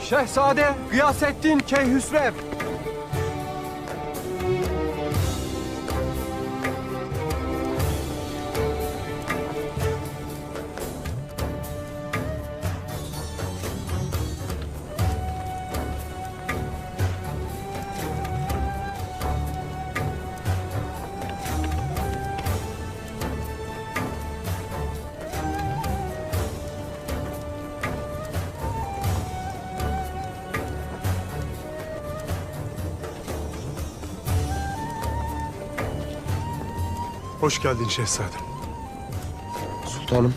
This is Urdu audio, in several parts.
Şehzade Gıyasettin Keyhüsrev. Hoş geldin şehzadem. Sultanım.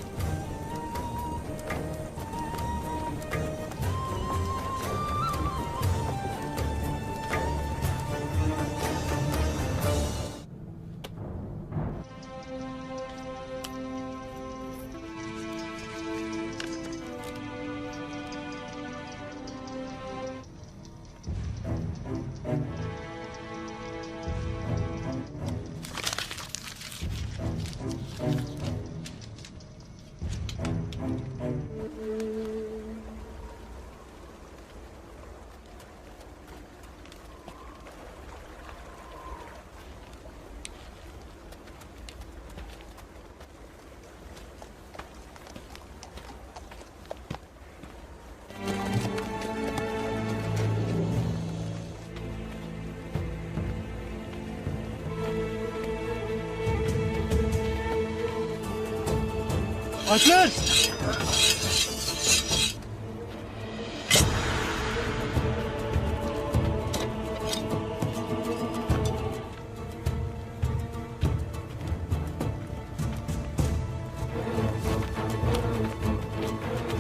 Atlar!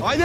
Haydi!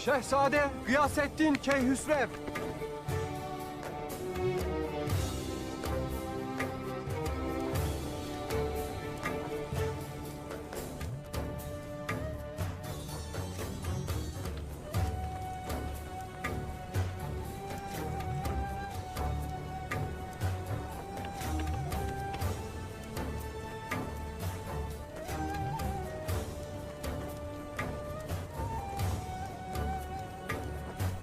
Şehzade Gıyasettin Keyhüsrev.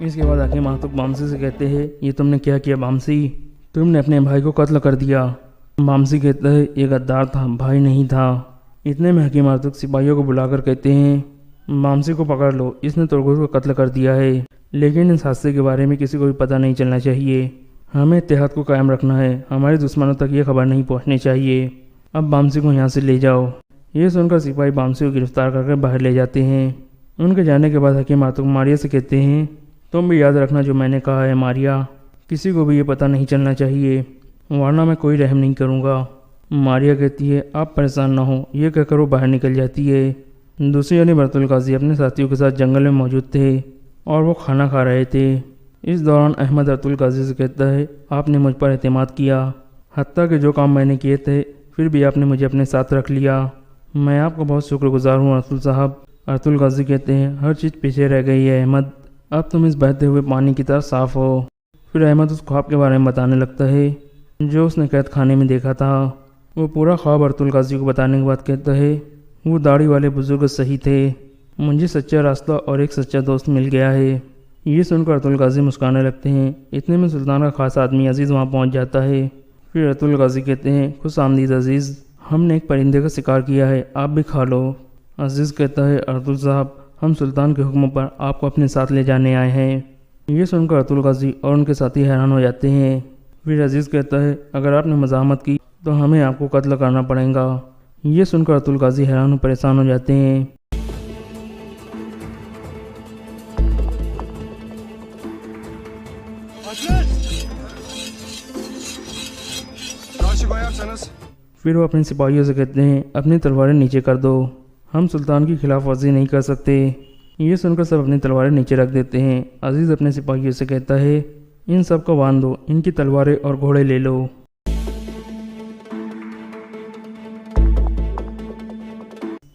اس کے بعد حکیم آرتل بامسی سے کہتے ہیں یہ تم نے کیا کیا بامسی؟ تم نے اپنے بھائی کو قتل کر دیا۔ بامسی کہتا ہے یہ غدار تھا، بھائی نہیں تھا۔ اتنے میں حکیم آرتل سپاہیوں کو بلا کر کہتے ہیں بامسی کو پکڑ لو، اس نے ترگوت کو قتل کر دیا ہے، لیکن اس حادثے کے بارے میں کسی کو بھی پتہ نہیں چلنا چاہیے۔ ہمیں اتحاد کو قائم رکھنا ہے، ہمارے دشمنوں تک یہ خبر نہیں پہنچنی چاہیے۔ اب بامسی کو یہاں سے لے جاؤ۔ یہ سن کر سپاہی بامسی کو گرفتار کر کے باہر لے جاتے ہیں۔ ان کے جانے کے بعد حکیم آرتل ماریا سے کہتے ہیں تم بھی یاد رکھنا جو میں نے کہا ہے ماریا، کسی کو بھی یہ پتہ نہیں چلنا چاہیے ورنہ میں کوئی رحم نہیں کروں گا۔ ماریا کہتی ہے آپ پریشان نہ ہو، یہ کہہ کر وہ باہر نکل جاتی ہے۔ دوسری جانب ارطغرل غازی اپنے ساتھیوں کے ساتھ جنگل میں موجود تھے اور وہ کھانا کھا رہے تھے۔ اس دوران احمد ارطغرل غازی سے کہتا ہے آپ نے مجھ پر اعتماد کیا، حتیٰ کہ جو کام میں نے کیے تھے پھر بھی آپ نے مجھے اپنے ساتھ رکھ لیا، میں آپ کو بہت شکر گزار ہوں ارطغرل صاحب۔ ارطغرل غازی کہتے ہیں ہر چیز پیچھے رہ گئی ہے احمد، اب تم اس بہتے ہوئے پانی کی طرح صاف ہو۔ پھر احمد اس خواب کے بارے میں بتانے لگتا ہے جو اس نے قید خانے میں دیکھا تھا۔ وہ پورا خواب ارطغرل غازی کو بتانے کے بعد کہتا ہے وہ داڑھی والے بزرگ صحیح تھے، مجھے سچا راستہ اور ایک سچا دوست مل گیا ہے۔ یہ سن کر ارطغرل غازی مسکرانے لگتے ہیں۔ اتنے میں سلطان کا خاص آدمی عزیز وہاں پہنچ جاتا ہے۔ پھر ارطغرل غازی کہتے ہیں خوش آمدید عزیز، ہم نے ایک پرندے کا شکار کیا ہے، آپ بھی کھا لو۔ عزیز کہتا ہے ارطغرل صاحب ہم سلطان کے حکم پر آپ کو اپنے ساتھ لے جانے آئے ہیں۔ یہ سن کر ارطغرل غازی اور ان کے ساتھی حیران ہو جاتے ہیں۔ پھر عزیز کہتا ہے اگر آپ نے مزاحمت کی تو ہمیں آپ کو قتل کرنا پڑے گا۔ یہ سن کر ارطغرل غازی حیران و پریشان ہو جاتے ہیں۔ پھر وہ اپنے سپاہیوں سے کہتے ہیں اپنی تلواریں نیچے کر دو، ہم سلطان کی خلاف ورزی نہیں کر سکتے۔ یہ سن کر سب اپنی تلواریں نیچے رکھ دیتے ہیں۔ عزیز اپنے سپاہیوں سے کہتا ہے ان سب کو باندھ دو، ان کی تلواریں اور گھوڑے لے لو۔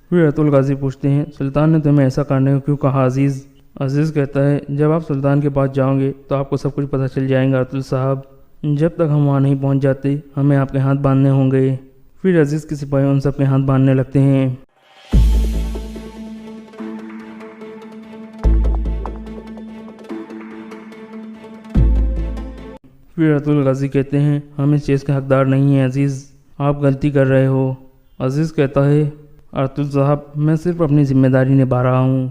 پھر ارطغرل غازی پوچھتے ہیں سلطان نے تمہیں ایسا کرنے کو کیوں کہا عزیز؟ عزیز کہتا ہے جب آپ سلطان کے پاس جاؤ گے تو آپ کو سب کچھ پتہ چل جائے گا ارطغرل صاحب، جب تک ہم وہاں نہیں پہنچ جاتے ہمیں آپ کے ہاتھ باندھنے ہوں گے۔ پھر عزیز کے سپاہی ان سب کے ہاتھ باندھنے لگتے ہیں۔ پھر ارطغرل غازی کہتے ہیں ہم اس چیز کے حقدار نہیں ہیں عزیز، آپ غلطی کر رہے ہو۔ عزیز کہتا ہے ارطغرل صاحب میں صرف اپنی ذمہ داری نبھا رہا ہوں۔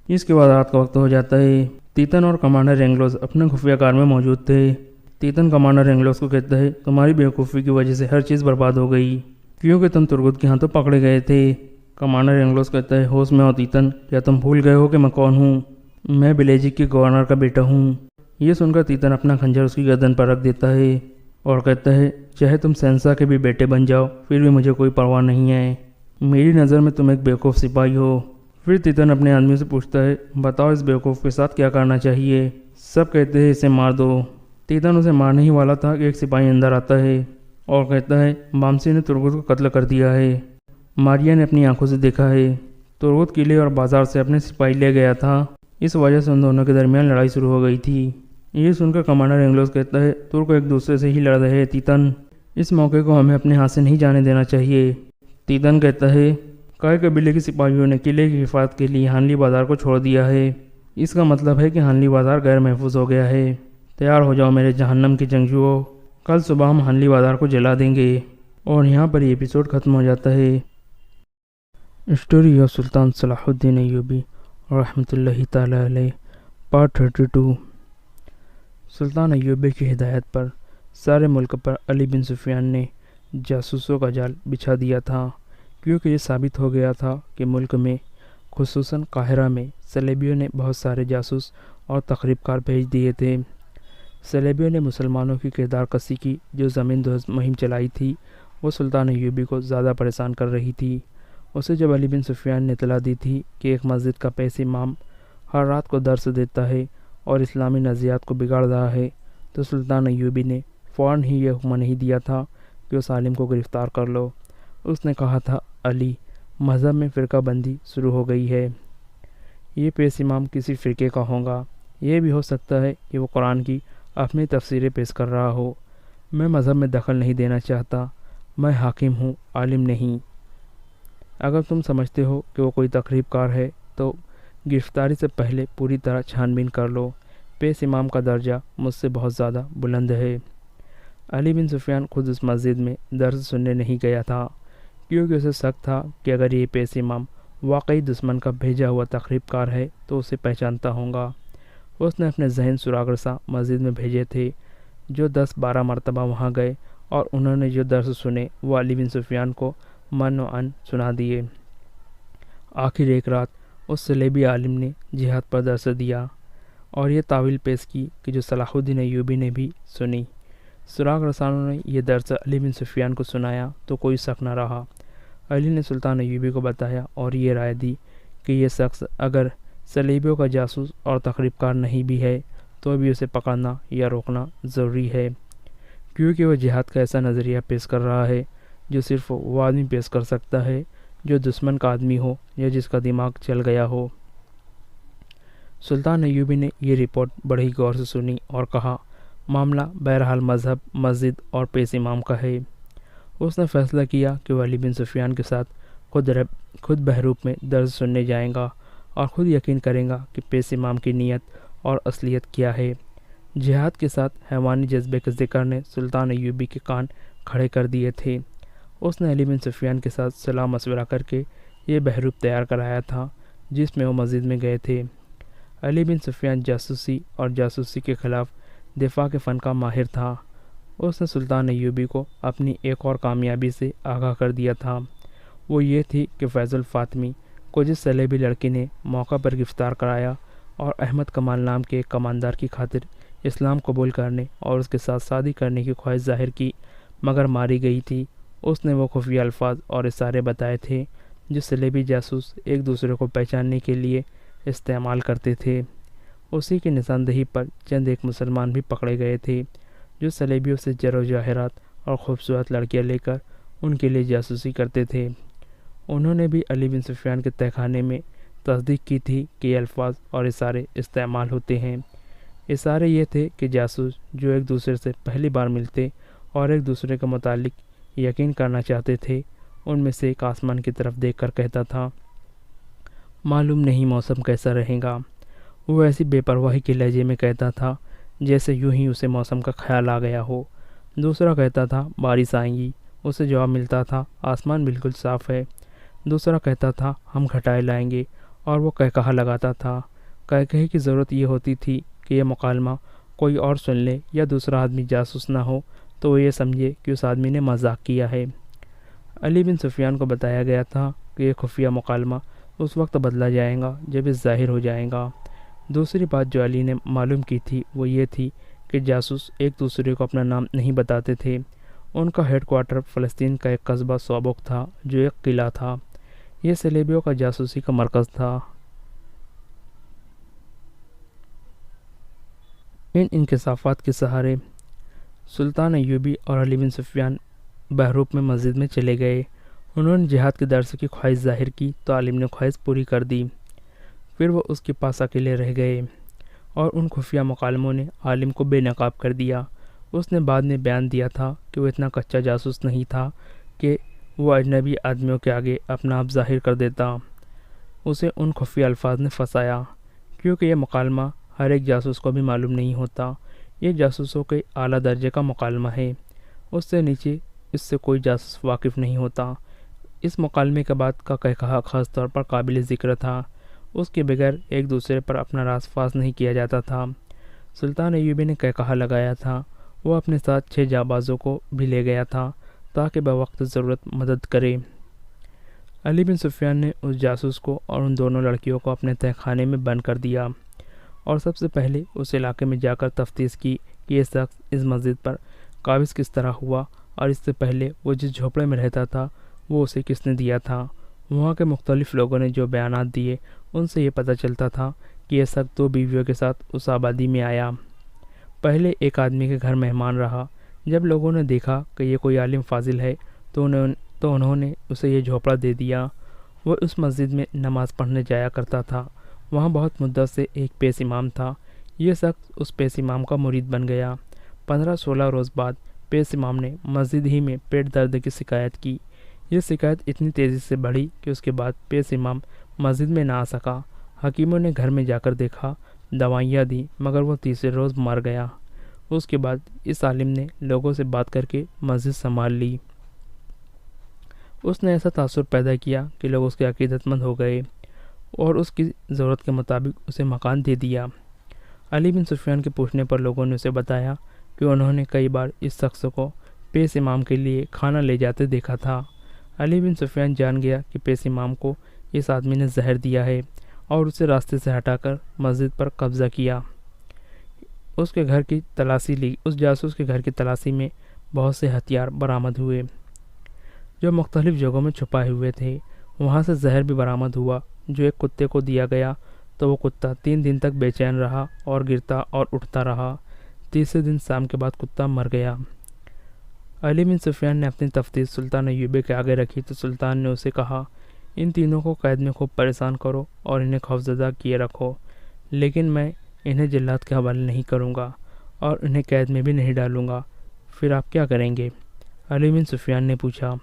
اس کے بعد رات کا وقت ہو جاتا ہے۔ تیتن اور کمانڈر رینگلوس اپنے خفیہ کار میں موجود تھے۔ تیتن کمانڈر رینگلوس کو کہتا ہے تمہاری بیوقوفی کی وجہ سے ہر چیز برباد ہو گئی کیونکہ تم ترگت کے ہاتھوں پکڑے گئے تھے۔ کمانڈر رینگلوس کہتا ہے ہوش میں ہو تیتن، کیا تم بھول گئے ہو کہ میں کون ہوں؟ میں بلیجک کے گورنر کا بیٹا ہوں۔ یہ سن کر تیتن اپنا خنجر اس کی گردن پر رکھ دیتا ہے اور کہتا ہے چاہے تم شہنشاہ کے بھی بیٹے بن جاؤ پھر بھی مجھے کوئی پرواہ نہیں ہے، میری نظر میں تم ایک بیوقوف سپاہی ہو۔ پھر تیتن اپنے آدمی سے پوچھتا ہے بتاؤ اس بیوقوف کے ساتھ کیا کرنا چاہیے؟ سب کہتے ہیں اسے مار دو۔ تیتن اسے مارنے ہی والا تھا کہ ایک سپاہی اندر آتا ہے اور کہتا ہے بامسی نے ترگت کو قتل کر دیا ہے، ماریا نے اپنی آنکھوں سے دیکھا ہے، ترگت قلعے اور بازار سے اپنے سپاہی لے گیا تھا، اس وجہ سے ان دونوں کے درمیان لڑائی شروع ہو گئی تھی۔ یہ سن کر کمانڈر رینگلوس کہتا ہے ترک ایک دوسرے سے ہی لڑ رہے ہیں تیتن، اس موقع کو ہمیں اپنے ہاتھ سے نہیں جانے دینا چاہیے۔ تیتن کہتا ہے کئی قبیلے کے سپاہیوں نے قلعے کی حفاظت کے لیے ہانلی بازار کو چھوڑ دیا ہے، اس کا مطلب ہے کہ ہانلی بازار غیر محفوظ ہو گیا ہے۔ تیار ہو جاؤ میرے جہنم کے جنگجوؤں، کل صبح ہم ہانلی بازار کو جلا دیں گے۔ اور یہاں پر یہ ایپیسوڈ ختم ہو جاتا ہے۔ اسٹوری آف سلطان صلاح الدین ایوبی رحمۃ اللہ تعالی علیہ پارٹ 32۔ سلطان ایوبی کی ہدایت پر سارے ملک پر علی بن سفیان نے جاسوسوں کا جال بچھا دیا تھا، کیونکہ یہ ثابت ہو گیا تھا کہ ملک میں خصوصاً قاہرہ میں صلیبیوں نے بہت سارے جاسوس اور تخریب کار بھیج دیے تھے۔ سلیبیوں نے مسلمانوں کی کردار کشی کی جو زمین دوز مہم چلائی تھی وہ سلطان ایوبی کو زیادہ پریشان کر رہی تھی۔ اسے جب علی بن سفیان نے اطلاع دی تھی کہ ایک مسجد کا پیش امام ہر رات کو درس دیتا ہے اور اسلامی نظریات کو بگاڑ رہا ہے تو سلطان ایوبی نے فوراً ہی یہ حکم نہیں دیا تھا کہ اس عالم کو گرفتار کر لو۔ اس نے کہا تھا، علی، مذہب میں فرقہ بندی شروع ہو گئی ہے۔ یہ پیش امام کسی فرقے کا ہوگا۔ یہ بھی ہو سکتا ہے کہ وہ قرآن کی اپنی تفسیریں پیش کر رہا ہو۔ میں مذہب میں دخل نہیں دینا چاہتا۔ میں حاکم ہوں، عالم نہیں۔ اگر تم سمجھتے ہو کہ وہ کوئی تقریب کار ہے تو گرفتاری سے پہلے پوری طرح چھان بین کر لو۔ پیش امام کا درجہ مجھ سے بہت زیادہ بلند ہے۔ علی بن سفیان خود اس مسجد میں درس سننے نہیں گیا تھا کیونکہ اسے شک تھا کہ اگر یہ پیش امام واقعی دشمن کا بھیجا ہوا تقریب کار ہے تو اسے پہچانتا ہوگا۔ اس نے اپنے ذہن سراغ رساں مسجد میں بھیجے تھے جو 10-12 مرتبہ وہاں گئے اور انہوں نے جو درس سنے وہ علی بن سفیان کو من و عن سنا دیے۔ آخر ایک رات اس صلیبی عالم نے جہاد پر درس دیا اور یہ تعویل پیش کی کہ جو صلاح الدین ایوبی نے بھی سنی۔ سراغ رسانوں نے یہ درس علی بن سفیان کو سنایا تو کوئی شک نہ رہا۔ علی نے سلطان ایوبی کو بتایا اور یہ رائے دی کہ یہ شخص اگر صلیبیوں کا جاسوس اور تقریب کار نہیں بھی ہے تو بھی اسے پکڑنا یا روکنا ضروری ہے کیونکہ وہ جہاد کا ایسا نظریہ پیش کر رہا ہے جو صرف وہ آدمی پیش کر سکتا ہے جو دشمن کا آدمی ہو یا جس کا دماغ چل گیا ہو۔ سلطان ایوبی نے یہ رپورٹ بڑے ہی غور سے سنی اور کہا، معاملہ بہرحال مذہب، مسجد اور پیش امام کا ہے۔ اس نے فیصلہ کیا کہ وہ علی بن سفیان کے ساتھ خود بہروپ میں درس سننے جائیں گا اور خود یقین کریں گا کہ پیش امام کی نیت اور اصلیت کیا ہے۔ جہاد کے ساتھ حیوانی جذبے کے ذکر نے سلطان ایوبی کے کان کھڑے کر دیے تھے۔ اس نے علی بن سفیان کے ساتھ صلاح مشورہ کر کے یہ بہروپ تیار کرایا تھا جس میں وہ مسجد میں گئے تھے۔ علی بن سفیان جاسوسی اور جاسوسی کے خلاف دفاع کے فن کا ماہر تھا۔ اس نے سلطان ایوبی کو اپنی ایک اور کامیابی سے آگاہ کر دیا تھا۔ وہ یہ تھی کہ فیض الفاطمی کو جس صلیبی لڑکی نے موقع پر گرفتار کرایا اور احمد کمال نام کے ایک کماندار کی خاطر اسلام قبول کرنے اور اس کے ساتھ شادی کرنے کی خواہش ظاہر کی مگر ماری گئی تھی، اس نے وہ خفیہ الفاظ اور اشارے بتائے تھے جو صلیبی جاسوس ایک دوسرے کو پہچاننے کے لیے استعمال کرتے تھے۔ اسی کی نشاندہی پر چند ایک مسلمان بھی پکڑے گئے تھے جو صلیبیوں سے زر و جواہرات اور خوبصورت لڑکیاں لے کر ان کے لیے جاسوسی کرتے تھے۔ انہوں نے بھی علی بن سفیان کے تہخانے میں تصدیق کی تھی کہ یہ الفاظ اور اشارے استعمال ہوتے ہیں۔ اشارے یہ تھے کہ جاسوس جو ایک دوسرے سے پہلی بار ملتے اور ایک دوسرے کے متعلق یقین کرنا چاہتے تھے ان میں سے ایک آسمان کی طرف دیکھ کر کہتا تھا، معلوم نہیں موسم کیسا رہے گا۔ وہ ایسی بے پرواہی کے لہجے میں کہتا تھا جیسے یوں ہی اسے موسم کا خیال آ گیا ہو۔ دوسرا کہتا تھا بارش آئیں گی، اسے جواب ملتا تھا آسمان بالکل صاف ہے۔ دوسرا کہتا تھا ہم گھٹائے لائیں گے اور وہ کہا لگاتا تھا۔ کہے کی ضرورت یہ ہوتی تھی کہ یہ مکالمہ کوئی اور سن لے یا دوسرا آدمی جاسوس نہ ہو تو وہ یہ سمجھے کہ اس آدمی نے مذاق کیا ہے۔ علی بن سفیان کو بتایا گیا تھا کہ یہ خفیہ مکالمہ اس وقت بدلا جائے گا جب یہ ظاہر ہو جائے گا۔ دوسری بات جو علی نے معلوم کی تھی وہ یہ تھی کہ جاسوس ایک دوسرے کو اپنا نام نہیں بتاتے تھے۔ ان کا ہیڈ کوارٹر فلسطین کا ایک قصبہ صوبک تھا جو ایک قلعہ تھا۔ یہ صلیبیوں کا جاسوسی کا مرکز تھا۔ ان انکشافات کے سہارے سلطان ایوبی اور علی بن سفیان بہروپ میں مسجد میں چلے گئے۔ انہوں نے جہاد کے درس کی خواہش ظاہر کی تو عالم نے خواہش پوری کر دی۔ پھر وہ اس کے پاس اکیلے رہ گئے اور ان خفیہ مکالموں نے عالم کو بے نقاب کر دیا۔ اس نے بعد میں بیان دیا تھا کہ وہ اتنا کچا جاسوس نہیں تھا کہ وہ اجنبی آدمیوں کے آگے اپنا آپ ظاہر کر دیتا۔ اسے ان خفیہ الفاظ نے پھنسایا کیونکہ یہ مکالمہ ہر ایک جاسوس کو بھی معلوم نہیں ہوتا۔ یہ جاسوسوں کے اعلیٰ درجے کا مکالمہ ہے، اس سے نیچے اس سے کوئی جاسوس واقف نہیں ہوتا۔ اس مکالمے کے بعد کا کہا خاص طور پر قابل ذکر تھا۔ اس کے بغیر ایک دوسرے پر اپنا راز فاش نہیں کیا جاتا تھا۔ سلطان ایوبی نے کہا لگایا تھا، وہ اپنے ساتھ 6 جانبازوں کو بھی لے گیا تھا تاکہ بوقت ضرورت مدد کرے۔ علی بن سفیان نے اس جاسوس کو اور ان دونوں لڑکیوں کو اپنے تہخانے میں بند کر دیا اور سب سے پہلے اس علاقے میں جا کر تفتیش کی کہ یہ شخص اس مسجد پر قابض کس طرح ہوا اور اس سے پہلے وہ جس جھوپڑے میں رہتا تھا وہ اسے کس نے دیا تھا۔ وہاں کے مختلف لوگوں نے جو بیانات دیے ان سے یہ پتہ چلتا تھا کہ یہ شخص 2 بیویوں کے ساتھ اس آبادی میں آیا۔ پہلے ایک آدمی کے گھر مہمان رہا۔ جب لوگوں نے دیکھا کہ یہ کوئی عالم فاضل ہے تو انہوں نے اسے یہ جھوپڑا دے دیا۔ وہ اس مسجد میں نماز پڑھنے جایا کرتا تھا۔ وہاں بہت مدت سے ایک پیش امام تھا۔ یہ شخص اس پیش امام کا مرید بن گیا۔ 15-16 روز بعد پیش امام نے مسجد ہی میں پیٹ درد کی شکایت کی۔ یہ شکایت اتنی تیزی سے بڑھی کہ اس کے بعد پیش امام مسجد میں نہ آ سکا۔ حکیموں نے گھر میں جا کر دیکھا، دوائیاں دی، مگر وہ تیسرے روز مر گیا۔ اس کے بعد اس عالم نے لوگوں سے بات کر کے مسجد سنبھال لی۔ اس نے ایسا تاثر پیدا کیا کہ لوگ اس کے عقیدت مند ہو گئے اور اس کی ضرورت کے مطابق اسے مکان دے دیا۔ علی بن سفیان کے پوچھنے پر لوگوں نے اسے بتایا کہ انہوں نے کئی بار اس شخص کو پیش امام کے لیے کھانا لے جاتے دیکھا تھا۔ علی بن سفیان جان گیا کہ پیش امام کو اس آدمی نے زہر دیا ہے اور اسے راستے سے ہٹا کر مسجد پر قبضہ کیا۔ اس جاسوس کے گھر کی تلاشی میں بہت سے ہتھیار برآمد ہوئے جو مختلف جگہوں میں چھپائے ہوئے تھے۔ وہاں سے زہر بھی برآمد ہوا جو ایک کتے کو دیا گیا تو وہ کتا 3 دن تک بے چین رہا اور گرتا اور اٹھتا رہا۔ تیسرے دن شام کے بعد کتا مر گیا۔ علی بن سفیان نے اپنی تفتیش سلطان ایوبی کے آگے رکھی تو سلطان نے اسے کہا، ان تینوں کو قید میں خوب پریشان کرو اور انہیں خوفزدہ کیے رکھو، لیکن میں انہیں جلات کے حوالے نہیں کروں گا اور انہیں قید میں بھی نہیں ڈالوں گا۔ پھر آپ کیا کریں گے؟ علی بن سفیان نے پوچھا۔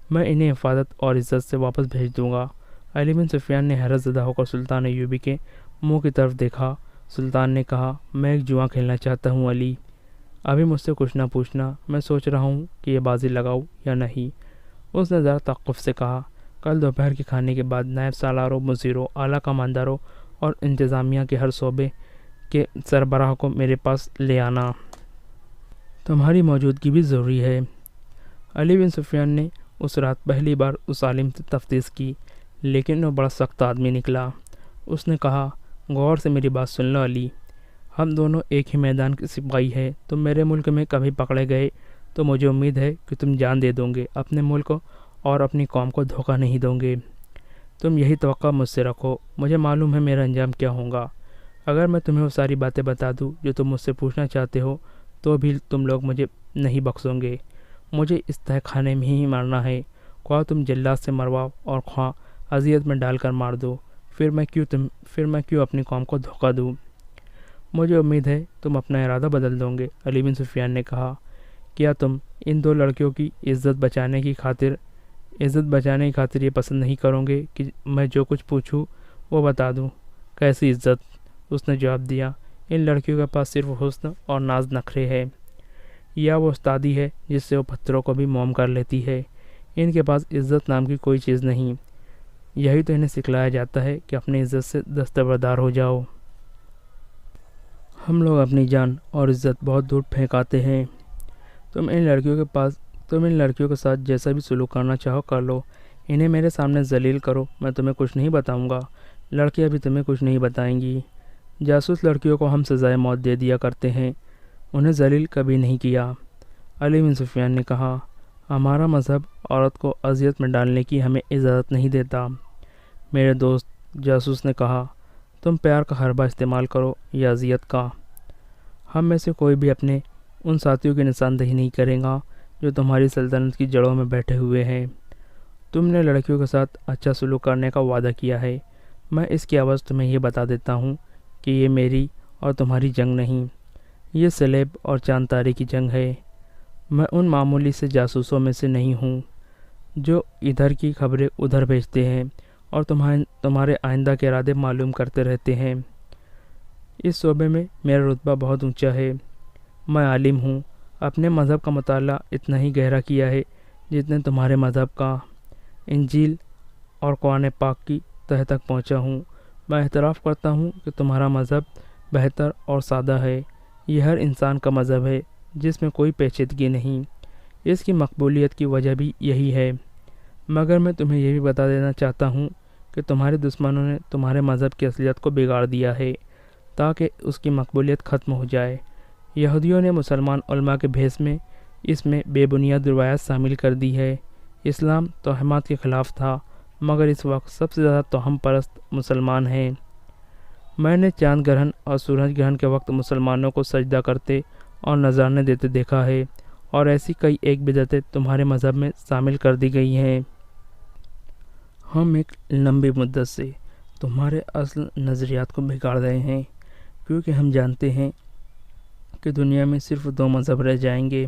میں انہیں حفاظت اور عزت سے واپس بھیج دوں گا۔ علی بن سفیان نے حیرت زدہ ہو کر سلطان ایوبی کے منہ کی طرف دیکھا۔ سلطان نے کہا، میں ایک جواں کھیلنا چاہتا ہوں علی، ابھی مجھ سے کچھ نہ پوچھنا، میں سوچ رہا ہوں کہ یہ بازی لگاؤں یا نہیں۔ اس نے ذرا توقف سے کہا، کل دوپہر کے کھانے کے بعد نائب سالاروں، مزیروں، اعلیٰ کمانداروں اور انتظامیہ کے ہر شعبے کے سربراہ کو میرے پاس لے آنا۔ تمہاری موجودگی بھی ضروری ہے۔ علی بن سفیان نے اس رات پہلی بار اس عالم سے تفتیش کی، لیکن وہ بڑا سخت آدمی نکلا۔ اس نے کہا، غور سے میری بات سن لو علی، ہم دونوں ایک ہی میدان کے سپاہی ہیں۔ تم میرے ملک میں کبھی پکڑے گئے تو مجھے امید ہے کہ تم جان دے دو گے، اپنے ملک اور اپنی قوم کو دھوکہ نہیں دو گے۔ تم یہی توقع مجھ سے رکھو، مجھے معلوم ہے میرا انجام کیا ہوگا۔ اگر میں تمہیں وہ ساری باتیں بتا دوں جو تم مجھ سے پوچھنا چاہتے ہو تو بھی تم لوگ مجھے نہیں بخشو گے۔ مجھے اس تہہ خانے میں ہی مرنا ہے، خواہ تم جلات سے مرواؤ اور خواہ اذیت میں ڈال کر مار دو، پھر میں کیوں اپنی قوم کو دھوکہ دوں؟ مجھے امید ہے تم اپنا ارادہ بدل دو گے۔ علی بن سفیان نے کہا، کیا تم ان 2 لڑکیوں کی عزت بچانے کی خاطر یہ پسند نہیں کرو گے کہ میں جو کچھ پوچھوں وہ بتا دوں؟ کیسی عزت؟ اس نے جواب دیا، ان لڑکیوں کے پاس صرف حسن اور ناز نخرے ہے، یا وہ استادی ہے جس سے وہ پتھروں کو بھی موم کر لیتی ہے۔ ان کے پاس عزت نام کی کوئی چیز نہیں۔ یہی تو انہیں سکھلایا جاتا ہے کہ اپنی عزت سے دستبردار ہو جاؤ۔ ہم لوگ اپنی جان اور عزت بہت دور پھینک آتے ہیں۔ تم ان لڑکیوں کے ساتھ جیسا بھی سلوک کرنا چاہو کر لو، انہیں میرے سامنے ذلیل کرو، میں تمہیں کچھ نہیں بتاؤں گا، لڑکیاں بھی تمہیں کچھ نہیں بتائیں گی۔ جاسوس لڑکیوں کو ہم سزائے موت دے دیا کرتے ہیں، انہیں ذلیل کبھی نہیں کیا۔ علی بن سفیان نے کہا، ہمارا مذہب عورت کو اذیت میں ڈالنے کی ہمیں اجازت نہیں دیتا۔ میرے دوست جاسوس نے کہا، تم پیار کا حربہ استعمال کرو یا اذیت کا، ہم میں سے کوئی بھی اپنے ان ساتھیوں کی نشاندہی نہیں کرے گا جو تمہاری سلطنت کی جڑوں میں بیٹھے ہوئے ہیں۔ تم نے لڑکیوں کے ساتھ اچھا سلوک کرنے کا وعدہ کیا ہے، میں اس کی عوض تمہیں یہ بتا دیتا ہوں کہ یہ میری اور تمہاری جنگ نہیں، یہ سلیب اور چاند تاری کی جنگ ہے۔ میں ان معمولی سے جاسوسوں میں سے نہیں ہوں جو ادھر کی خبریں ادھر بھیجتے ہیں اور تمہارے آئندہ کے ارادے معلوم کرتے رہتے ہیں۔ اس شعبے میں میرا رتبہ بہت اونچا ہے۔ میں عالم ہوں، اپنے مذہب کا مطالعہ اتنا ہی گہرا کیا ہے جتنے تمہارے مذہب کا۔ انجیل اور قرآن پاک کی تہہ تک پہنچا ہوں۔ میں اعتراف کرتا ہوں کہ تمہارا مذہب بہتر اور سادہ ہے، یہ ہر انسان کا مذہب ہے جس میں کوئی پیچیدگی نہیں۔ اس کی مقبولیت کی وجہ بھی یہی ہے، مگر میں تمہیں یہ بھی بتا دینا چاہتا ہوں کہ تمہارے دشمنوں نے تمہارے مذہب کی اصلیت کو بگاڑ دیا ہے تاکہ اس کی مقبولیت ختم ہو جائے۔ یہودیوں نے مسلمان علماء کے بھیس میں اس میں بے بنیاد روایات شامل کر دی ہے۔ اسلام توہمات کے خلاف تھا، مگر اس وقت سب سے زیادہ توہم پرست مسلمان ہیں۔ میں نے چاند گرہن اور سورج گرہن کے وقت مسلمانوں کو سجدہ کرتے اور نذرانے دیتے دیکھا ہے، اور ایسی کئی ایک بدعتیں تمہارے مذہب میں شامل کر دی گئی ہیں۔ ہم ایک لمبی مدت سے تمہارے اصل نظریات کو بگاڑ رہے ہیں، کیونکہ ہم جانتے ہیں کہ دنیا میں صرف دو مذہب رہ جائیں گے،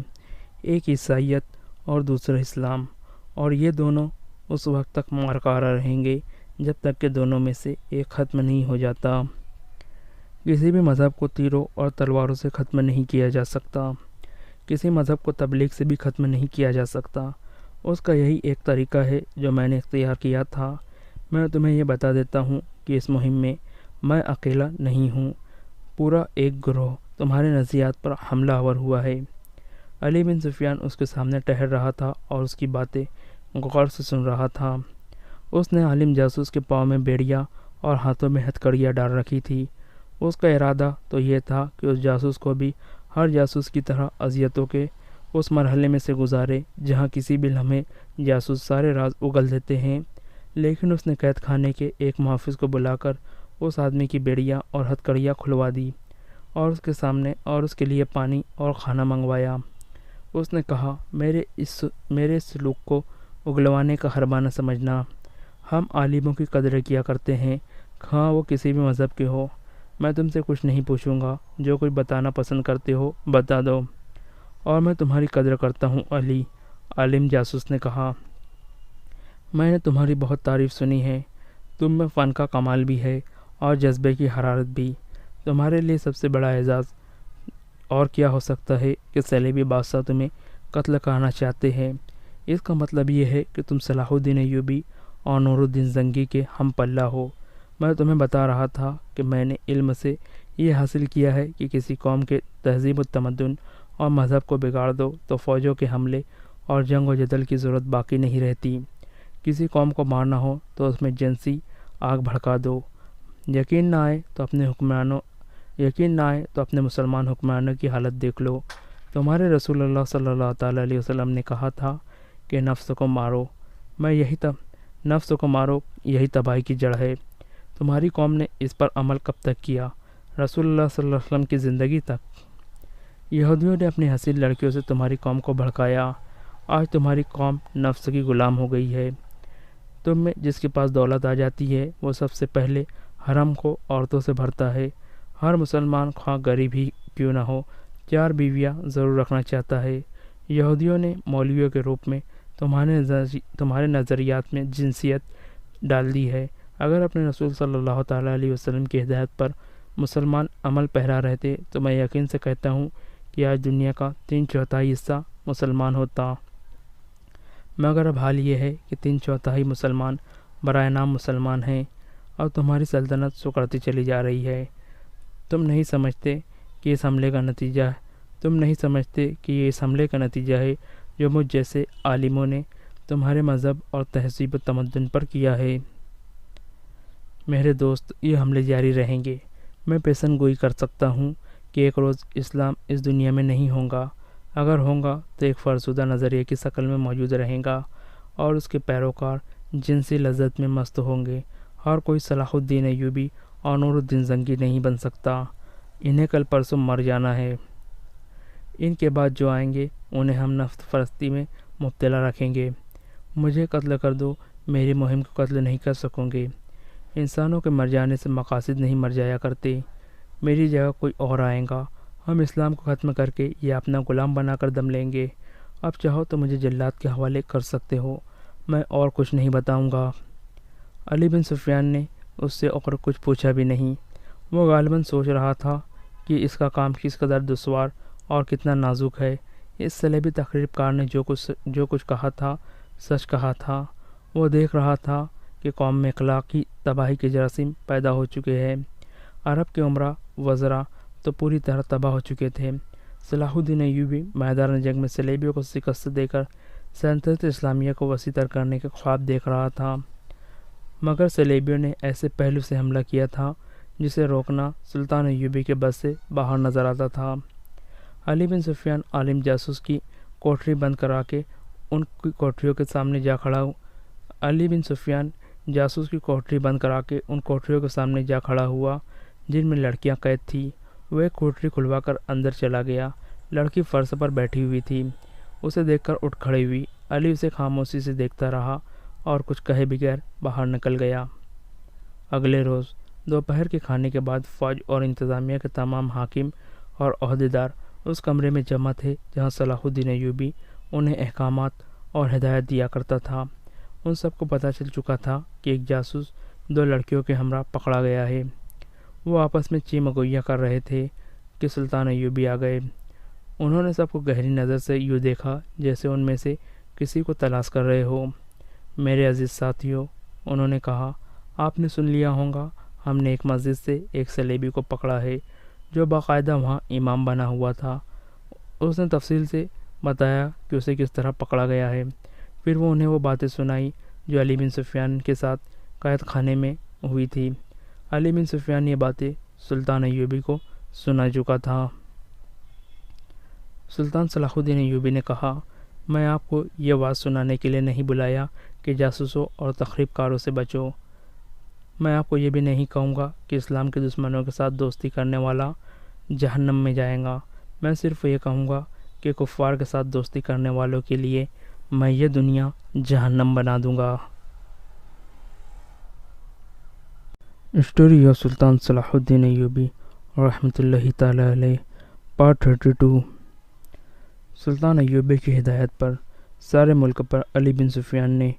ایک عیسائیت اور دوسرا اسلام، اور یہ دونوں اس وقت تک برقرار رہیں گے جب تک کہ دونوں میں سے ایک ختم نہیں ہو جاتا۔ کسی بھی مذہب کو تیروں اور تلواروں سے ختم نہیں کیا جا سکتا، کسی مذہب کو تبلیغ سے بھی ختم نہیں کیا جا سکتا۔ اس کا یہی ایک طریقہ ہے جو میں نے اختیار کیا تھا۔ میں تمہیں یہ بتا دیتا ہوں کہ اس مہم میں میں اکیلا نہیں ہوں، پورا ایک گروہ تمہارے نظریات پر حملہ آور ہوا ہے۔ علی بن سفیان اس کے سامنے ٹہر رہا تھا اور اس کی باتیں غور سے سن رہا تھا۔ اس نے عالم جاسوس کے پاؤں میں بیڑیاں اور ہاتھوں میں ہتھکڑیاں ڈال رکھی تھی۔ اس کا ارادہ تو یہ تھا کہ اس جاسوس کو بھی ہر جاسوس کی طرح اذیتوں کے اس مرحلے میں سے گزارے جہاں کسی بھی لمحے جاسوس سارے راز اگل دیتے ہیں، لیکن اس نے قید خانے کے ایک محافظ کو بلا کر اس آدمی کی بیڑیاں اور ہتھکڑیاں کھلوا دی اور اس کے سامنے اور اس کے لیے پانی اور کھانا منگوایا۔ اس نے کہا، میرے سلوک کو اگلوانے کا حربہ نہ سمجھنا۔ ہم عالموں کی قدر کیا کرتے ہیں، خواہ وہ کسی بھی مذہب کے ہو۔ میں تم سے کچھ نہیں پوچھوں گا، جو کچھ بتانا پسند کرتے ہو بتا دو، اور میں تمہاری قدر کرتا ہوں علی۔ عالم جاسوس نے کہا، میں نے تمہاری بہت تعریف سنی ہے، تم میں فن کا کمال بھی ہے اور جذبے کی حرارت بھی۔ تمہارے لیے سب سے بڑا اعزاز اور کیا ہو سکتا ہے کہ صلیبی بادشاہ تمہیں قتل کرنا چاہتے ہیں۔ اس کا مطلب یہ ہے کہ تم صلاح الدین ایوبی اور نور الدین زنگی کے ہم پلہ ہو۔ میں تمہیں بتا رہا تھا کہ میں نے علم سے یہ حاصل کیا ہے کہ کسی قوم کے تہذیب و تمدن اور مذہب کو بگاڑ دو تو فوجوں کے حملے اور جنگ و جدل کی ضرورت باقی نہیں رہتی۔ کسی قوم کو مارنا ہو تو اس میں جنسی آگ بھڑکا دو۔ یقین نہ آئے تو اپنے مسلمان حکمرانوں کی حالت دیکھ لو۔ تمہارے رسول اللہ صلی اللہ تعالیٰ علیہ وسلم نے کہا تھا کہ نفس کو مارو، یہی تباہی کی جڑ ہے۔ تمہاری قوم نے اس پر عمل کب تک کیا؟ رسول اللہ صلی اللہ علیہ وسلم کی زندگی تک۔ یہودیوں نے اپنی حسین لڑکیوں سے تمہاری قوم کو بھڑکایا۔ آج تمہاری قوم نفس کی غلام ہو گئی ہے۔ تم میں جس کے پاس دولت آ جاتی ہے وہ سب سے پہلے حرم کو عورتوں سے بھرتا ہے۔ ہر مسلمان خواہ غریب ہی کیوں نہ ہو 4 بیویاں ضرور رکھنا چاہتا ہے۔ یہودیوں نے مولویوں کے روپ میں تمہارے نظریات میں جنسیت ڈال دی ہے۔ اگر اپنے رسول صلی اللہ تعالیٰ علیہ وسلم کی ہدایت پر مسلمان عمل پیرا رہتے تو میں یقین سے کہتا ہوں کہ آج دنیا کا 3/4 حصہ مسلمان ہوتا، مگر اب حال یہ ہے کہ 3/4 مسلمان برائے نام مسلمان ہیں اور تمہاری سلطنت سکڑتی چلی جا رہی ہے۔ تم نہیں سمجھتے کہ یہ اس حملے کا نتیجہ ہے جو مجھ جیسے عالموں نے تمہارے مذہب اور تہذیب و تمدن پر کیا ہے۔ میرے دوست، یہ حملے جاری رہیں گے۔ میں پیشن گوئی کر سکتا ہوں کہ ایک روز اسلام اس دنیا میں نہیں ہوگا۔ اگر ہوگا تو ایک فرسودہ نظریے کی شکل میں موجود رہے گا اور اس کے پیروکار جنسی لذت میں مست ہوں گے۔ ہر کوئی صلاح الدین ایوبی اور نور الدین زنگی نہیں بن سکتا۔ انہیں کل پرسوں مر جانا ہے۔ ان کے بعد جو آئیں گے انہیں ہم نفس پرستی میں مبتلا رکھیں گے۔ مجھے قتل کر دو، میری مہم کو قتل نہیں کر سکوں گے۔ انسانوں کے مر جانے سے مقاصد نہیں مر جایا کرتے۔ میری جگہ کوئی اور آئے گا۔ ہم اسلام کو ختم کر کے یا اپنا غلام بنا کر دم لیں گے۔ اب چاہو تو مجھے جلات کے حوالے کر سکتے ہو، میں اور کچھ نہیں بتاؤں گا۔ علی بن سفیان نے اس سے اور کچھ پوچھا بھی نہیں۔ وہ غالباً سوچ رہا تھا کہ اس کا کام کس قدر دشوار اور کتنا نازک ہے۔ اس صلیبی تقریب کار نے جو کچھ کہا تھا سچ کہا تھا۔ وہ دیکھ رہا تھا کہ قوم میں اخلاقی تباہی کے جراثیم پیدا ہو چکے ہیں۔ عرب کے عمرا وزراء تو پوری طرح تباہ ہو چکے تھے۔ صلاح الدین ایوبی میدان جنگ میں صلیبیوں کو شکست دے کر سلطنت اسلامیہ کو وسیع تر کرنے کے خواب دیکھ رہا تھا، مگر صلیبیوں نے ایسے پہلو سے حملہ کیا تھا جسے روکنا سلطان ایوبی کے بس سے باہر نظر آتا تھا۔ علی بن سفیان عالم جاسوس کی کوٹری بند کرا کے ان کی کوٹریوں کے سامنے جا کھڑا علی بن سفیان جاسوس کی کوٹری بند کرا کے ان کوٹریوں کے سامنے جا کھڑا ہوا جن میں لڑکیاں قید تھیں۔ وہ ایک کوٹری کھلوا کر اندر چلا گیا۔ لڑکی فرش پر بیٹھی ہوئی تھی۔ اسے دیکھ کر اٹھ کھڑی ہوئی۔ علی اسے خاموشی سے دیکھتا رہا اور کچھ کہے بغیر باہر نکل گیا۔ اگلے روز دوپہر کے کھانے کے بعد فوج اور انتظامیہ کے تمام حاکم اور عہدیدار اس کمرے میں جمع تھے جہاں صلاح الدین ایوبی انہیں احکامات اور ہدایت دیا کرتا تھا۔ ان سب کو پتہ چل چکا تھا کہ ایک جاسوس 2 لڑکیوں کے ہمراہ پکڑا گیا ہے۔ وہ آپس میں چیمگوئیاں کر رہے تھے کہ سلطان ایوبی آ گئے۔ انہوں نے سب کو گہری نظر سے یوں دیکھا جیسے ان میں سے کسی کو تلاش کر رہے ہو۔ میرے عزیز ساتھیوں، انہوں نے کہا، آپ نے سن لیا ہوگا، ہم نے ایک مسجد سے ایک سلیبی کو پکڑا ہے جو باقاعدہ وہاں امام بنا ہوا تھا۔ اس نے تفصیل سے بتایا کہ اسے کس طرح پکڑا گیا ہے۔ پھر وہ انہیں وہ باتیں سنائی جو علی بن سفیان کے ساتھ قید خانے میں ہوئی تھی۔ علی بن سفیان یہ باتیں سلطان ایوبی کو سنا چکا تھا۔ سلطان صلاح الدین ایوبی نے کہا، میں آپ کو یہ بات سنانے کے لیے نہیں بلایا کہ جاسوسوں اور تخریب کاروں سے بچو۔ میں آپ کو یہ بھی نہیں کہوں گا کہ اسلام کے دشمنوں کے ساتھ دوستی کرنے والا جہنم میں جائے گا۔ میں صرف یہ کہوں گا کہ کفار کے ساتھ دوستی کرنے والوں کے لیے میں یہ دنیا جہنم بنا دوں گا۔ اسٹوری آف سلطان صلاح الدین ایوبی رحمۃ اللہ تعالی علیہ، پارٹ 32۔ سلطان ایوبی کی ہدایت پر سارے ملک پر علی بن سفیان نے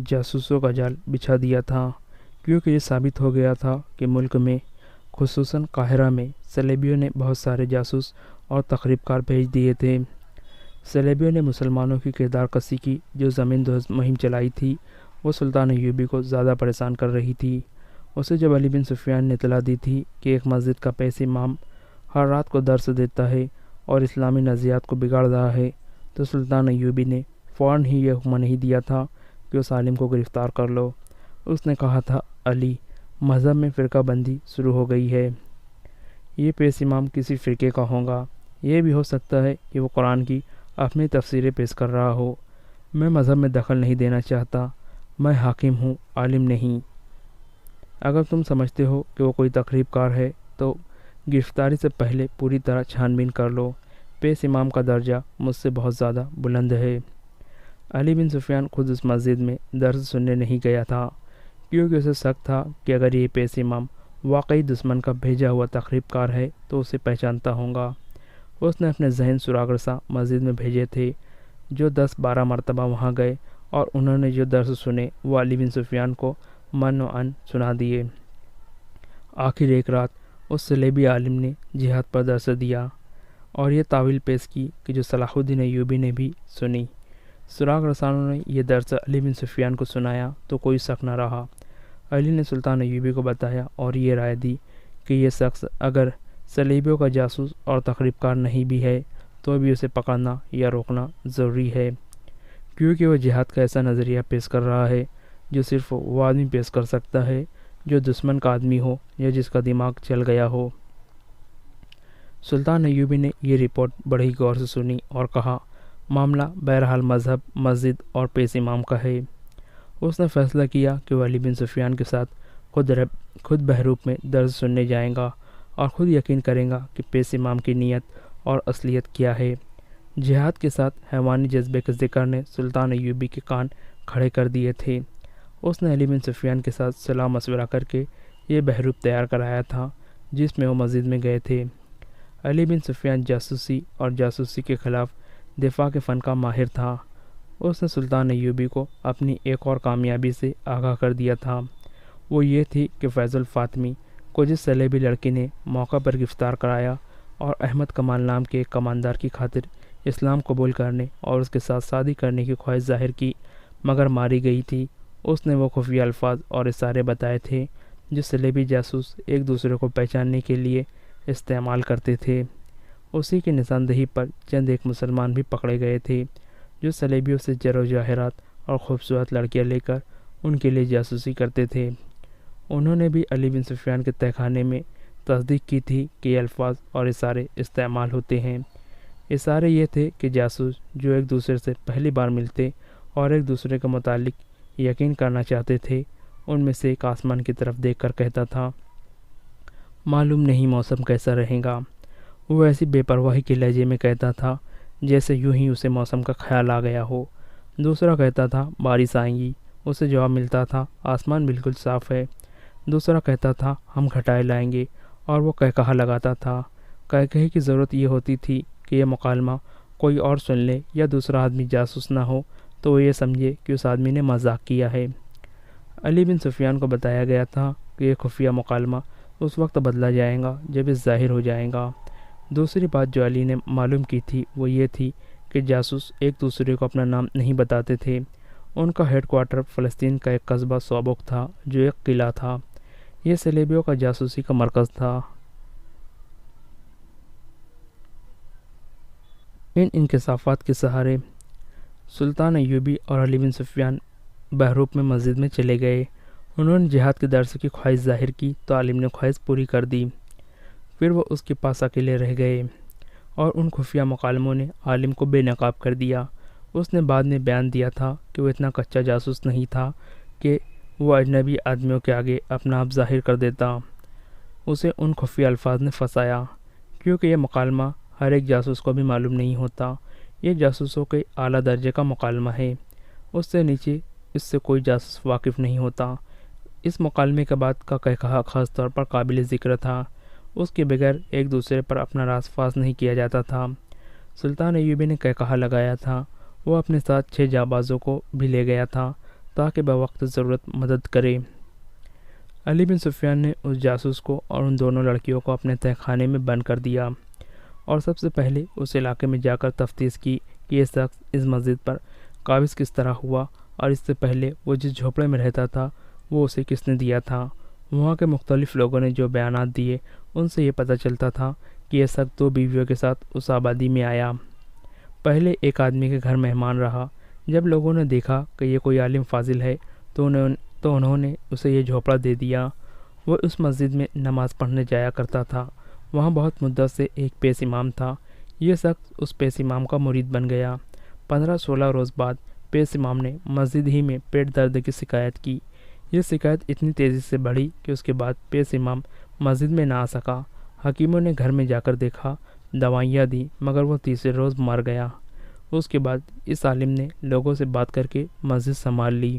جاسوسوں کا جال بچھا دیا تھا، کیونکہ یہ ثابت ہو گیا تھا کہ ملک میں خصوصاً قاہرہ میں صلیبیوں نے بہت سارے جاسوس اور تخریب کار بھیج دیے تھے۔ صلیبیوں نے مسلمانوں کی کردار کشی کی جو زمین دوز مہم چلائی تھی وہ سلطان ایوبی کو زیادہ پریشان کر رہی تھی۔ اسے جب علی بن سفیان نے اطلاع دی تھی کہ ایک مسجد کا پیش امام ہر رات کو درس دیتا ہے اور اسلامی نظریات کو بگاڑ رہا ہے تو سلطان ایوبی نے فوراً ہی یہ حکم نہیں دیا تھا کہ اس عالم کو گرفتار کر لو۔ اس نے کہا تھا، علی، مذہب میں فرقہ بندی شروع ہو گئی ہے۔ یہ پیش امام کسی فرقے کا ہوگا۔ یہ بھی ہو سکتا ہے کہ وہ قرآن کی اپنی تفسیریں پیش کر رہا ہو۔ میں مذہب میں دخل نہیں دینا چاہتا۔ میں حاکم ہوں، عالم نہیں۔ اگر تم سمجھتے ہو کہ وہ کوئی تخریب کار ہے تو گرفتاری سے پہلے پوری طرح چھان بین کر لو۔ پیش امام کا درجہ مجھ سے بہت زیادہ بلند ہے۔ علی بن سفیان خود اس مسجد میں درس سننے نہیں گیا تھا، کیونکہ اسے شک تھا کہ اگر یہ پیش امام واقعی دشمن کا بھیجا ہوا تخریب کار ہے تو اسے پہچانتا ہوگا۔ اس نے اپنے ذہین سراغ رساں مسجد میں بھیجے تھے جو 10-12 مرتبہ وہاں گئے اور انہوں نے جو درس سنے وہ علی بن سفیان کو من و عن سنا دیے۔ آخر ایک رات اس صلیبی عالم نے جہاد پر درس دیا اور یہ تعویل پیش کی کہ جو صلاح الدین ایوبی نے بھی سنی۔ سراغ رسانوں نے یہ درس علی بن سفیان کو سنایا تو کوئی شک نہ رہا۔ علی نے سلطان ایوبی کو بتایا اور یہ رائے دی کہ یہ شخص اگر صلیبیوں کا جاسوس اور تخریب کار نہیں بھی ہے تو بھی اسے پکڑنا یا روکنا ضروری ہے، کیونکہ وہ جہاد کا ایسا نظریہ پیش کر رہا ہے جو صرف وہ آدمی پیش کر سکتا ہے جو دشمن کا آدمی ہو یا جس کا دماغ چل گیا ہو۔ سلطان ایوبی نے یہ رپورٹ بڑی غور سے سنی اور کہا، معاملہ بہرحال مذہب، مسجد اور پیش امام کا ہے۔ اس نے فیصلہ کیا کہ وہ علی بن سفیان کے ساتھ خود بہروپ میں درس سننے جائیں گا اور خود یقین کریں گا کہ پیش امام کی نیت اور اصلیت کیا ہے۔ جہاد کے ساتھ حیوانی جذبے کے ذکر نے سلطان ایوبی کے کان کھڑے کر دیے تھے۔ اس نے علی بن سفیان کے ساتھ صلاح مشورہ کر کے یہ بہروپ تیار کرایا تھا جس میں وہ مسجد میں گئے تھے۔ علی بن سفیان جاسوسی اور جاسوسی کے خلاف دفاع کے فن کا ماہر تھا۔ اس نے سلطان ایوبی کو اپنی ایک اور کامیابی سے آگاہ کر دیا تھا، وہ یہ تھی کہ فیض الفاطمی کو جس صلیبی لڑکی نے موقع پر گرفتار کرایا اور احمد کمال نام کے ایک کماندار کی خاطر اسلام قبول کرنے اور اس کے ساتھ شادی کرنے کی خواہش ظاہر کی مگر ماری گئی تھی، اس نے وہ خفیہ الفاظ اور اشارے بتائے تھے جو صلیبی جاسوس ایک دوسرے کو پہچاننے کے لیے استعمال کرتے تھے۔ اسی کی نشاندہی پر چند ایک مسلمان بھی پکڑے گئے تھے جو صلیبیوں سے زر و جواہرات اور خوبصورت لڑکیاں لے کر ان کے لیے جاسوسی کرتے تھے۔ انہوں نے بھی علی بن سفیان کے تہخانے میں تصدیق کی تھی کہ یہ الفاظ اور اشارے استعمال ہوتے ہیں۔ اشارے یہ تھے کہ جاسوس جو ایک دوسرے سے پہلی بار ملتے اور ایک دوسرے کے متعلق یقین کرنا چاہتے تھے، ان میں سے ایک آسمان کی طرف دیکھ کر کہتا تھا، معلوم نہیں موسم کیسا رہے گا۔ وہ ایسی بے پرواہی کے لہجے میں کہتا تھا جیسے یوں ہی اسے موسم کا خیال آ گیا ہو۔ دوسرا کہتا تھا بارش آئیں گی، اسے جواب ملتا تھا آسمان بالکل صاف ہے۔ دوسرا کہتا تھا ہم گھٹائے لائیں گے، اور وہ کہا لگاتا تھا۔ کہے کی ضرورت یہ ہوتی تھی کہ یہ مکالمہ کوئی اور سن لے یا دوسرا آدمی جاسوس نہ ہو تو وہ یہ سمجھے کہ اس آدمی نے مذاق کیا ہے۔ علی بن سفیان کو بتایا گیا تھا کہ یہ خفیہ مکالمہ اس وقت بدلا جائے گا جب یہ ظاہر ہو جائے گا۔ دوسری بات جو علی نے معلوم کی تھی وہ یہ تھی کہ جاسوس ایک دوسرے کو اپنا نام نہیں بتاتے تھے۔ ان کا ہیڈ کوارٹر فلسطین کا ایک قصبہ صوبک تھا جو ایک قلعہ تھا۔ یہ صلیبیوں کا جاسوسی کا مرکز تھا۔ ان انکشافات کے سہارے سلطان ایوبی اور علی بن سفیان بہروپ میں مسجد میں چلے گئے۔ انہوں نے جہاد کے درس کی خواہش ظاہر کی تو عالم نے خواہش پوری کر دی۔ پھر وہ اس کے پاس اکیلے رہ گئے اور ان خفیہ مکالموں نے عالم کو بے نقاب کر دیا۔ اس نے بعد میں بیان دیا تھا کہ وہ اتنا کچا جاسوس نہیں تھا کہ وہ اجنبی آدمیوں کے آگے اپنا آپ ظاہر کر دیتا۔ اسے ان خفیہ الفاظ نے پھنسایا کیونکہ یہ مکالمہ ہر ایک جاسوس کو بھی معلوم نہیں ہوتا۔ یہ جاسوسوں کے اعلیٰ درجے کا مکالمہ ہے، اس سے نیچے اس سے کوئی جاسوس واقف نہیں ہوتا۔ اس مکالمے کے بعد کا کہا خاص طور پر قابل ذکر تھا۔ اس کے بغیر ایک دوسرے پر اپنا راز فاش نہیں کیا جاتا تھا۔ سلطان ایوبی نے کہا لگایا تھا، وہ اپنے ساتھ 6 جانبازوں کو بھی لے گیا تھا تاکہ بوقت ضرورت مدد کرے۔ علی بن سفیان نے اس جاسوس کو اور ان دونوں لڑکیوں کو اپنے تہہ خانے میں بند کر دیا اور سب سے پہلے اس علاقے میں جا کر تفتیش کی کہ یہ شخص اس مسجد پر قابض کس طرح ہوا اور اس سے پہلے وہ جس جھوپڑے میں رہتا تھا وہ اسے کس نے دیا تھا۔ وہاں کے مختلف لوگوں نے جو بیانات دیے ان سے یہ پتہ چلتا تھا کہ یہ شخص 2 بیویوں کے ساتھ اس آبادی میں آیا۔ پہلے ایک آدمی کے گھر مہمان رہا۔ جب لوگوں نے دیکھا کہ یہ کوئی عالم فاضل ہے تو انہوں نے اسے یہ جھوپڑا دے دیا۔ وہ اس مسجد میں نماز پڑھنے جایا کرتا تھا۔ وہاں بہت مدت سے ایک پیش امام تھا۔ یہ شخص اس پیش امام کا مرید بن گیا۔ 15-16 روز بعد پیش امام نے مسجد ہی میں پیٹ درد کی شکایت کی۔ یہ شکایت اتنی تیزی سے بڑھی کہ اس کے بعد پیش امام مسجد میں نہ آ سکا۔ حکیموں نے گھر میں جا کر دیکھا، دوائیاں دی، مگر وہ تیسرے روز مر گیا۔ اس کے بعد اس عالم نے لوگوں سے بات کر کے مسجد سنبھال لی۔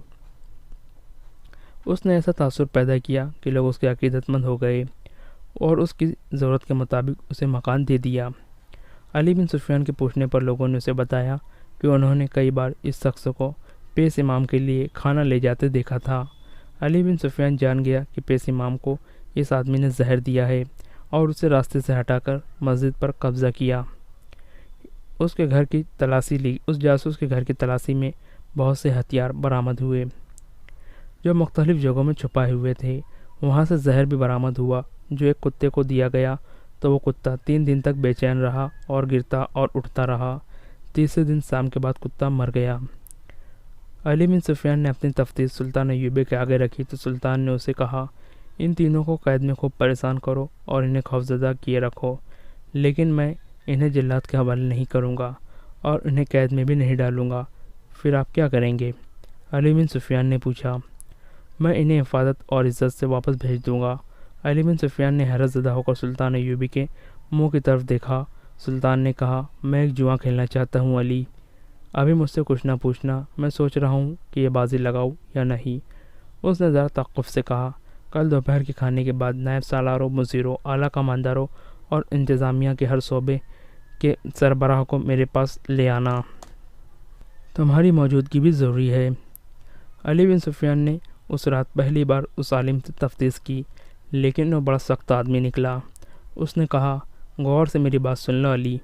اس نے ایسا تاثر پیدا کیا کہ لوگ اس کے عقیدت مند ہو گئے اور اس کی ضرورت کے مطابق اسے مکان دے دیا۔ علی بن سفیان کے پوچھنے پر لوگوں نے اسے بتایا کہ انہوں نے کئی بار اس شخص کو پیش امام کے لیے کھانا لے جاتے دیکھا تھا۔ علی بن سفیان جان گیا کہ پیش امام کو اس آدمی نے زہر دیا ہے اور اسے راستے سے ہٹا کر مسجد پر قبضہ کیا۔ اس جاسوس کے گھر کی تلاشی میں بہت سے ہتھیار برآمد ہوئے جو مختلف جگہوں میں چھپائے ہوئے تھے۔ وہاں سے زہر بھی برآمد ہوا جو ایک کتے کو دیا گیا تو وہ کتا 3 دن تک بے چین رہا اور گرتا اور اٹھتا رہا۔ تیسرے دن شام کے بعد کتا مر گیا۔ علی بن سفیان نے اپنی تفتیش سلطان ایوبی کے آگے رکھی تو سلطان نے اسے کہا، ان تینوں کو قید میں خوب پریشان کرو اور انہیں خوفزدہ کیے رکھو، لیکن میں انہیں جلات کے حوالے نہیں کروں گا اور انہیں قید میں بھی نہیں ڈالوں گا۔ پھر آپ کیا کریں گے؟ علی بن سفیان نے پوچھا۔ میں انہیں حفاظت اور عزت سے واپس بھیج دوں گا۔ علی بن سفیان نے حیرت زدہ ہو کر سلطان ایوبی کے منہ کی طرف دیکھا۔ سلطان نے کہا، میں ایک جواں کھیلنا چاہتا ہوں علی، ابھی مجھ سے کچھ نہ پوچھنا، میں سوچ رہا ہوں کہ یہ بازی لگاؤں یا نہیں۔ اس نے ذرا توقف سے کہا، کل دوپہر کے کھانے کے بعد نائب سالاروں، مزیروں، اعلیٰ کمانداروں اور انتظامیہ کے ہر شعبے کے سربراہ کو میرے پاس لے آنا۔ تمہاری موجودگی بھی ضروری ہے۔ علی بن سفیان نے اس رات پہلی بار اس عالم سے تفتیش کی، لیکن وہ بڑا سخت آدمی نکلا۔ اس نے کہا، غور سے میری بات سن لو علی،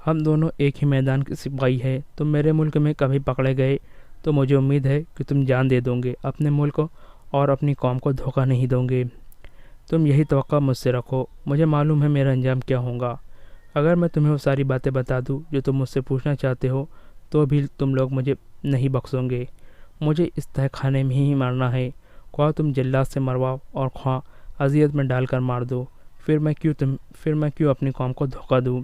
ہم دونوں ایک ہی میدان کے سپاہی ہیں۔ تم میرے ملک میں کبھی پکڑے گئے تو مجھے امید ہے کہ تم جان دے دو گے، اپنے ملک اور اپنی قوم کو دھوکہ نہیں دو گے۔ تم یہی توقع مجھ سے رکھو، مجھے معلوم ہے میرا انجام کیا ہوگا۔ اگر میں تمہیں وہ ساری باتیں بتا دوں جو تم مجھ سے پوچھنا چاہتے ہو تو بھی تم لوگ مجھے نہیں بخشو گے۔ مجھے اس تہہ خانے میں ہی مرنا ہے، خواہ تم جلات سے مرواؤ اور خواہ اذیت میں ڈال کر مار دو، پھر میں کیوں اپنی قوم کو دھوکہ دوں؟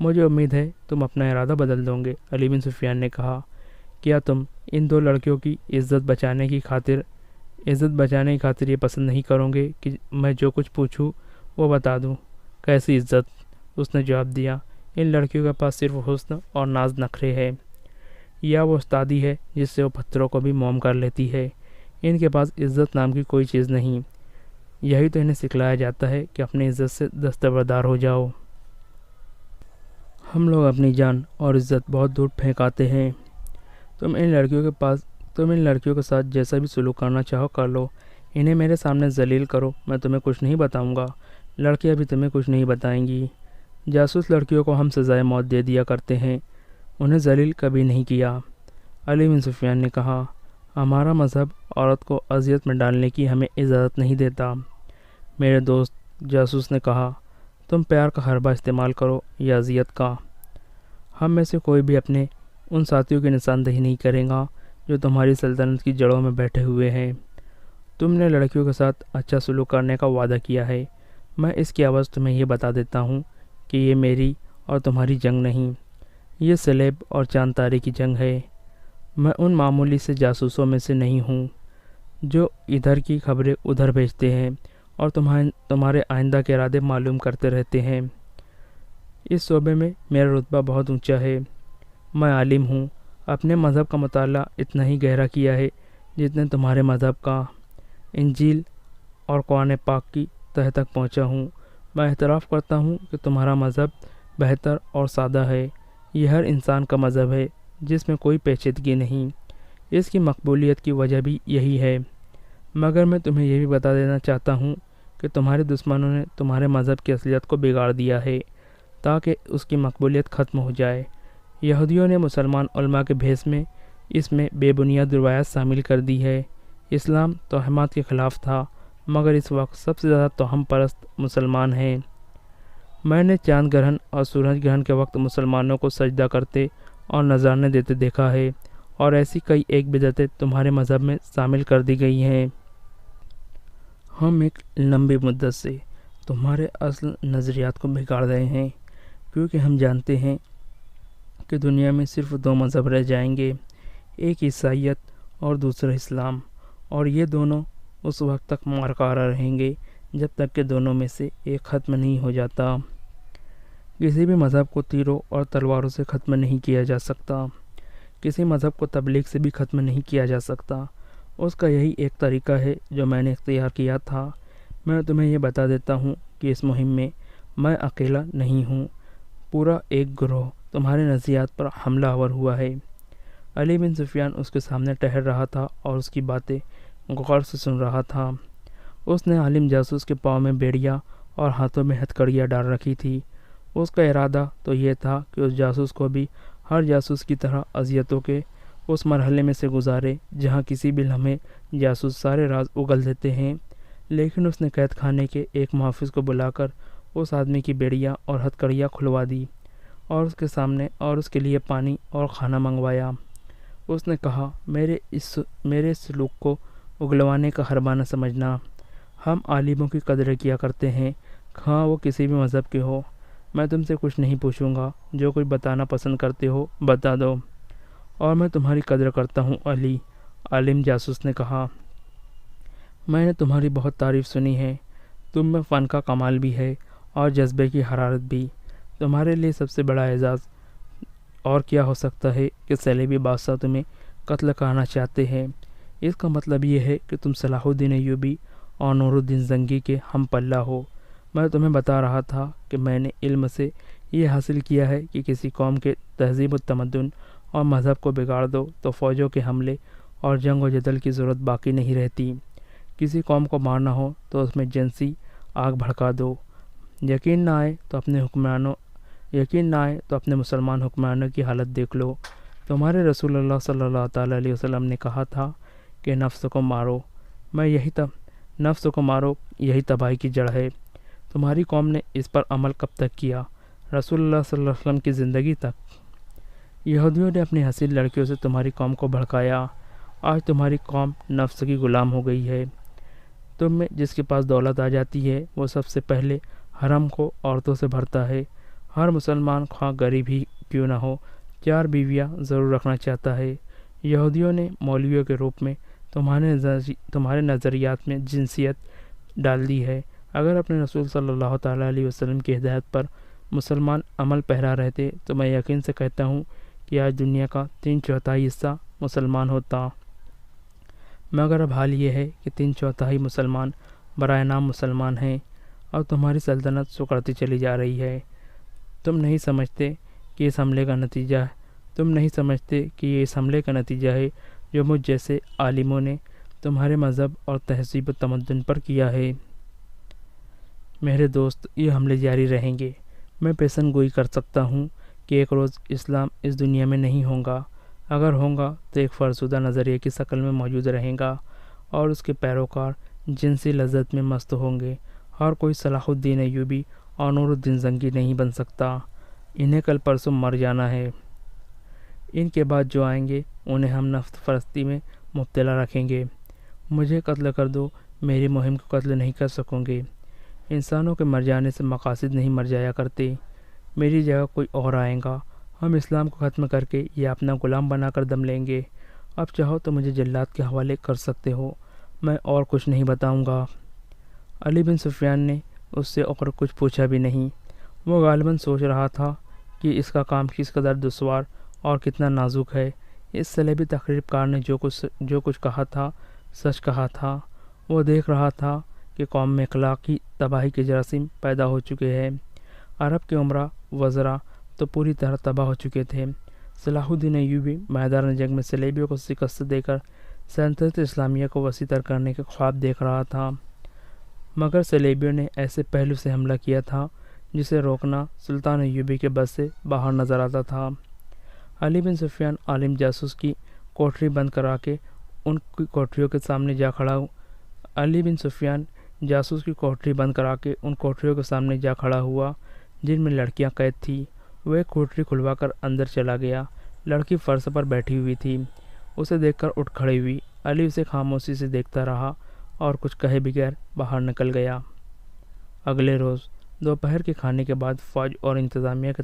مجھے امید ہے تم اپنا ارادہ بدل دو گے، علی بن سفیان نے کہا۔ کیا تم ان دو لڑکیوں کی عزت بچانے کی خاطر یہ پسند نہیں کرو گے کہ میں جو کچھ پوچھوں وہ بتا دوں؟ کیسی عزت؟ اس نے جواب دیا، ان لڑکیوں کے پاس صرف حسن اور ناز نخرے ہے، یا وہ استادی ہے جس سے وہ پتھروں کو بھی موم کر لیتی ہے۔ ان کے پاس عزت نام کی کوئی چیز نہیں، یہی تو انہیں سکھلایا جاتا ہے کہ اپنی عزت سے دستبردار ہو جاؤ۔ ہم لوگ اپنی جان اور عزت بہت دور پھینکاتے ہیں۔ تم ان لڑکیوں کے ساتھ جیسا بھی سلوک کرنا چاہو کر لو، انہیں میرے سامنے ذلیل کرو، میں تمہیں کچھ نہیں بتاؤں گا، لڑکیاں بھی تمہیں کچھ نہیں بتائیں گی۔ جاسوس لڑکیوں کو ہم سزائے موت دے دیا کرتے ہیں، انہیں ذلیل کبھی نہیں کیا۔ علی بن سفیان نے کہا، ہمارا مذہب عورت کو اذیت میں ڈالنے کی ہمیں اجازت نہیں دیتا۔ میرے دوست جاسوس نے کہا، تم پیار کا حربہ استعمال کرو یا اذیت کا، ہم میں سے کوئی بھی اپنے ان ساتھیوں کی نشاندہی نہیں کرے گا جو تمہاری سلطنت کی جڑوں میں بیٹھے ہوئے ہیں۔ تم نے لڑکیوں کے ساتھ اچھا سلوک کرنے کا وعدہ کیا ہے، میں اس کی عوض تمہیں یہ بتا دیتا ہوں کہ یہ میری اور تمہاری جنگ نہیں، یہ سلیب اور چاند تارے کی جنگ ہے۔ میں ان معمولی سے جاسوسوں میں سے نہیں ہوں جو ادھر کی خبریں ادھر بھیجتے ہیں اور تمہارے آئندہ کے ارادے معلوم کرتے رہتے ہیں۔ اس شعبے میں میرا رتبہ بہت اونچا ہے، میں عالم ہوں، اپنے مذہب کا مطالعہ اتنا ہی گہرا کیا ہے جتنے تمہارے مذہب کا، انجیل اور قرآن پاک کی تہہ تک پہنچا ہوں۔ میں اعتراف کرتا ہوں کہ تمہارا مذہب بہتر اور سادہ ہے، یہ ہر انسان کا مذہب ہے جس میں کوئی پیچیدگی نہیں، اس کی مقبولیت کی وجہ بھی یہی ہے، مگر میں تمہیں یہ بھی بتا دینا چاہتا ہوں کہ تمہارے دشمنوں نے تمہارے مذہب کی اصلیت کو بگاڑ دیا ہے تاکہ اس کی مقبولیت ختم ہو جائے۔ یہودیوں نے مسلمان علماء کے بھیس میں اس میں بے بنیاد روایات شامل کر دی ہے۔ اسلام توہمات کے خلاف تھا، مگر اس وقت سب سے زیادہ توہم پرست مسلمان ہیں۔ میں نے چاند گرہن اور سورج گرہن کے وقت مسلمانوں کو سجدہ کرتے اور نذرانے دیتے دیکھا ہے، اور ایسی کئی ایک بدعتیں تمہارے مذہب میں شامل کر دی گئی ہیں۔ ہم ایک لمبی مدت سے تمہارے اصل نظریات کو بگاڑ رہے ہیں، کیونکہ ہم جانتے ہیں کہ دنیا میں صرف دو مذہب رہ جائیں گے، ایک عیسائیت اور دوسرا اسلام، اور یہ دونوں اس وقت تک برقرار رہیں گے جب تک کہ دونوں میں سے ایک ختم نہیں ہو جاتا۔ کسی بھی مذہب کو تیروں اور تلواروں سے ختم نہیں کیا جا سکتا، کسی مذہب کو تبلیغ سے بھی ختم نہیں کیا جا سکتا، اس کا یہی ایک طریقہ ہے جو میں نے اختیار کیا تھا۔ میں تمہیں یہ بتا دیتا ہوں کہ اس مہم میں میں اکیلا نہیں ہوں، پورا ایک گروہ تمہارے نظریات پر حملہ آور ہوا ہے۔ علی بن سفیان اس کے سامنے ٹہر رہا تھا اور اس کی باتیں غور سے سن رہا تھا۔ اس نے عالم جاسوس کے پاؤں میں بیڑیاں اور ہاتھوں میں ہتھکڑیاں ڈال رکھی تھی۔ اس کا ارادہ تو یہ تھا کہ اس جاسوس کو بھی ہر جاسوس کی طرح اذیتوں کے اس مرحلے میں سے گزارے جہاں کسی بھی لمحے جاسوس سارے راز اگل دیتے ہیں، لیکن اس نے قید خانے کے ایک محافظ کو بلا کر اس آدمی کی بیڑیاں اور ہتھکڑیاں کھلوا دی اور اس کے سامنے اور اس کے لیے پانی اور کھانا منگوایا۔ اس نے کہا، میرے سلوک کو اگلوانے کا حربہ نہ سمجھنا، ہم عالموں کی قدر کیا کرتے ہیں، خواہ وہ کسی بھی مذہب کے ہو۔ میں تم سے کچھ نہیں پوچھوں گا، جو کچھ بتانا پسند کرتے ہو بتا دو، اور میں تمہاری قدر کرتا ہوں علی، عالم جاسوس نے کہا۔ میں نے تمہاری بہت تعریف سنی ہے، تم میں فن کا کمال بھی ہے اور جذبے کی حرارت بھی۔ تمہارے لیے سب سے بڑا اعزاز اور کیا ہو سکتا ہے کہ صلیبی بادشاہ تمہیں قتل کرنا چاہتے ہیں۔ اس کا مطلب یہ ہے کہ تم صلاح الدین ایوبی اور نور الدین زنگی کے ہم پلہ ہو۔ میں تمہیں بتا رہا تھا کہ میں نے علم سے یہ حاصل کیا ہے کہ کسی قوم کے تہذیب و تمدن اور مذہب کو بگاڑ دو تو فوجوں کے حملے اور جنگ و جدل کی ضرورت باقی نہیں رہتی۔ کسی قوم کو مارنا ہو تو اس میں جنسی آگ بھڑکا دو۔ یقین نہ آئے تو اپنے مسلمان حکمرانوں کی حالت دیکھ لو۔ تمہارے رسول اللہ صلی اللہ تعالیٰ علیہ وسلم نے کہا تھا کہ نفس کو مارو، نفس کو مارو، یہی تباہی کی جڑ ہے۔ تمہاری قوم نے اس پر عمل کب تک کیا؟ رسول اللہ صلی اللہ علیہ وسلم کی زندگی تک۔ یہودیوں نے اپنی حسین لڑکیوں سے تمہاری قوم کو بھڑکایا، آج تمہاری قوم نفس کی غلام ہو گئی ہے۔ تم میں جس کے پاس دولت آ جاتی ہے وہ سب سے پہلے حرم کو عورتوں سے بھرتا ہے، ہر مسلمان خواہ غریب ہی کیوں نہ ہو 4 بیویاں ضرور رکھنا چاہتا ہے۔ یہودیوں نے مولویوں کے روپ میں تمہارے نظریات میں جنسیت ڈال دی ہے۔ اگر اپنے رسول صلی اللہ تعالیٰ علیہ وسلم کی ہدایت پر مسلمان عمل پیرا رہتے تو میں یقین سے کہتا ہوں کہ آج دنیا کا 3/4 حصہ مسلمان ہوتا، مگر اب حال یہ ہے کہ 3/4 مسلمان برائے نام مسلمان ہیں اور تمہاری سلطنت سکڑتی چلی جا رہی ہے۔ تم نہیں سمجھتے کہ اس حملے کا نتیجہ ہے جو مجھ جیسے عالموں نے تمہارے مذہب اور تہذیب و تمدن پر کیا ہے۔ میرے دوست، یہ حملے جاری رہیں گے۔ میں پیشن گوئی کر سکتا ہوں کہ ایک روز اسلام اس دنیا میں نہیں ہوگا۔ اگر ہوگا تو ایک فرسودہ نظریے کی شکل میں موجود رہے گا اور اس کے پیروکار جنسی لذت میں مست ہوں گے، اور کوئی صلاح الدین ایوبی اور نور الدین زنگی نہیں بن سکتا۔ انہیں کل پرسوں مر جانا ہے۔ ان کے بعد جو آئیں گے انہیں ہم نفس پرستی میں مبتلا رکھیں گے۔ مجھے قتل کر دو، میری مہم کو قتل نہیں کر سکوں گے۔ انسانوں کے مر جانے سے مقاصد نہیں مر جایا کرتے۔ میری جگہ کوئی اور آئے گا، ہم اسلام کو ختم کر کے یا اپنا غلام بنا کر دم لیں گے۔ اب چاہو تو مجھے جلاد کے حوالے کر سکتے ہو، میں اور کچھ نہیں بتاؤں گا۔ علی بن سفیان نے اس سے اور کچھ پوچھا بھی نہیں۔ وہ غالباً سوچ رہا تھا کہ اس کا کام کس قدر دشوار اور کتنا نازک ہے۔ اس صلیبی تقریب کار نے جو کچھ کہا تھا سچ کہا تھا۔ وہ دیکھ رہا تھا کہ قوم میں اخلاقی تباہی کے جراثیم پیدا ہو چکے ہیں۔ عرب کے عمرا وزراء تو پوری طرح تباہ ہو چکے تھے۔ صلاح الدین ایوبی میدان جنگ میں صلیبیوں کو شکست دے کر سلطنت اسلامیہ کو وسیع تر کرنے کے خواب دیکھ رہا تھا، مگر صلیبیوں نے ایسے پہلو سے حملہ کیا تھا جسے روکنا سلطان ایوبی کے بس سے باہر نظر آتا تھا۔ علی بن سفیان عالم جاسوس کی کوٹری بند کرا کے ان کی کوٹریوں کے سامنے جا کھڑا ہوا جن میں لڑکیاں قید تھیں۔ وہ ایک کوٹری کھلوا کر اندر چلا گیا۔ لڑکی فرش پر بیٹھی ہوئی تھی۔ اسے دیکھ کر اٹھ کھڑی ہوئی۔ علی اسے خاموشی سے دیکھتا رہا اور کچھ کہے بغیر باہر نکل گیا۔ اگلے روز دوپہر کے کھانے کے بعد فوج اور انتظامیہ کے